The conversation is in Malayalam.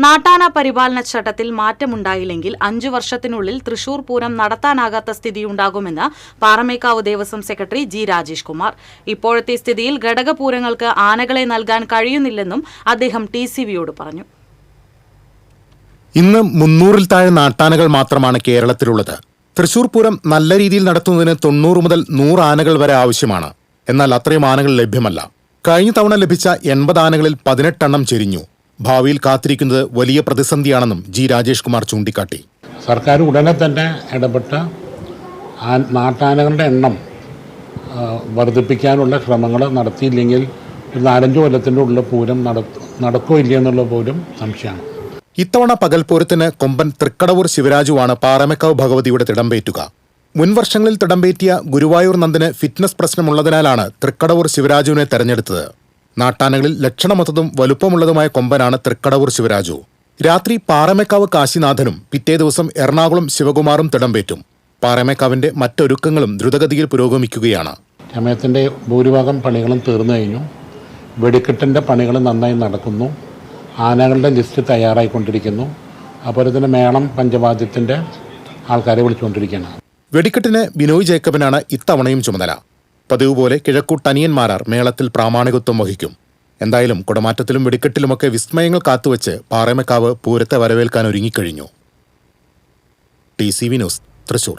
നാട്ടാന പരിപാലന ചട്ടത്തിൽ മാറ്റമുണ്ടായില്ലെങ്കിൽ 5 വർഷത്തിനുള്ളിൽ തൃശൂർ പൂരം നടത്താനാകാത്ത സ്ഥിതിയുണ്ടാകുമെന്ന് പാറമേക്കാവ് ദേവസ്വം സെക്രട്ടറി ജി രാജേഷ് കുമാർ. ഇപ്പോഴത്തെ സ്ഥിതിയിൽ ഘടകപൂരങ്ങൾക്ക് ആനകളെ നൽകാൻ കഴിയുന്നില്ലെന്നും അദ്ദേഹം TCVയോട് പറഞ്ഞു. ഇന്ന് 300-ൽ താഴെ നാട്ടാനകൾ മാത്രമാണ് കേരളത്തിലുള്ളത്. തൃശൂർ പൂരം നല്ല രീതിയിൽ നടത്തുന്നതിന് 90 മുതൽ 100 ആനകൾ വരെ ആവശ്യമാണ്. എന്നാൽ അത്രയും ആനകൾ ലഭ്യമല്ല. കഴിഞ്ഞ തവണ ലഭിച്ച 80 ആനകളിൽ 18 എണ്ണം ചെരിഞ്ഞു. ഭാവിയിൽ കാത്തിരിക്കുന്നത് വലിയ പ്രതിസന്ധിയാണെന്നും ജി രാജേഷ് കുമാർ ചൂണ്ടിക്കാട്ടി. സർക്കാർ ഉടനെ തന്നെ ഇടപെട്ട് നാട്ടാനകളുടെ എണ്ണം വർദ്ധിപ്പിക്കാനുള്ള ശ്രമങ്ങൾ നടത്തിയില്ലെങ്കിൽ ഒരു 4-5 കൊല്ലത്തിൻ്റെ ഉള്ളിൽ പൂരം നടക്കോ ഇല്ല എന്നുള്ള പോലും സംശയമാണ്. ഇത്തവണ പകൽപൂരത്തിന് കൊമ്പൻ തൃക്കടവൂർ ശിവരാജുവാണ് പാറമേക്കാവ് ഭഗവതിയുടെ തിടമ്പേറ്റുക. മുൻവർഷങ്ങളിൽ തിടമ്പേറ്റിയ ഗുരുവായൂർ നന്ദന് ഫിറ്റ്നസ് പ്രശ്നമുള്ളതിനാലാണ് തൃക്കടവൂർ ശിവരാജുവിനെ തെരഞ്ഞെടുത്തത്. നാട്ടാനകളിൽ ലക്ഷണമൊത്തതും വലുപ്പമുള്ളതുമായ കൊമ്പനാണ് തൃക്കടവൂർ ശിവരാജു. രാത്രി പാറമേക്കാവ് കാശിനാഥനും പിറ്റേ ദിവസം എറണാകുളം ശിവകുമാറും തിടമ്പേറ്റും. പാറമേക്കാവിന്റെ മറ്റൊരുക്കങ്ങളും ദ്രുതഗതിയിൽ പുരോഗമിക്കുകയാണ്. സമയത്തിൻ്റെ ഭൂരിഭാഗം പണികളും തീർന്നു കഴിഞ്ഞു. വെടിക്കെട്ടിൻ്റെ പണികൾ നന്നായി നടക്കുന്നു. ആനകളുടെ ലിസ്റ്റ് തയ്യാറായിക്കൊണ്ടിരിക്കുന്നു. അതുപോലെ തന്നെ മേളം പഞ്ചവാദ്യത്തിൻ്റെ ആൾക്കാരെ വിളിച്ചുകൊണ്ടിരിക്കുകയാണ്. വെടിക്കെട്ടിന് ബിനോയ് ജേക്കബിനാണ് ഇത്തവണയും ചുമതല. പതിവ് പോലെ കിഴക്കൂട്ടനിയന്മാരാർ മേളത്തിൽ പ്രാമാണികത്വം വഹിക്കും. എന്തായാലും കുടമാറ്റത്തിലും വെടിക്കെട്ടിലുമൊക്കെ വിസ്മയങ്ങൾ കാത്തുവച്ച് പാറമേക്കാവ് പൂരത്തെ വരവേൽക്കാൻ ഒരുങ്ങിക്കഴിഞ്ഞു. TCV news, Thrissur.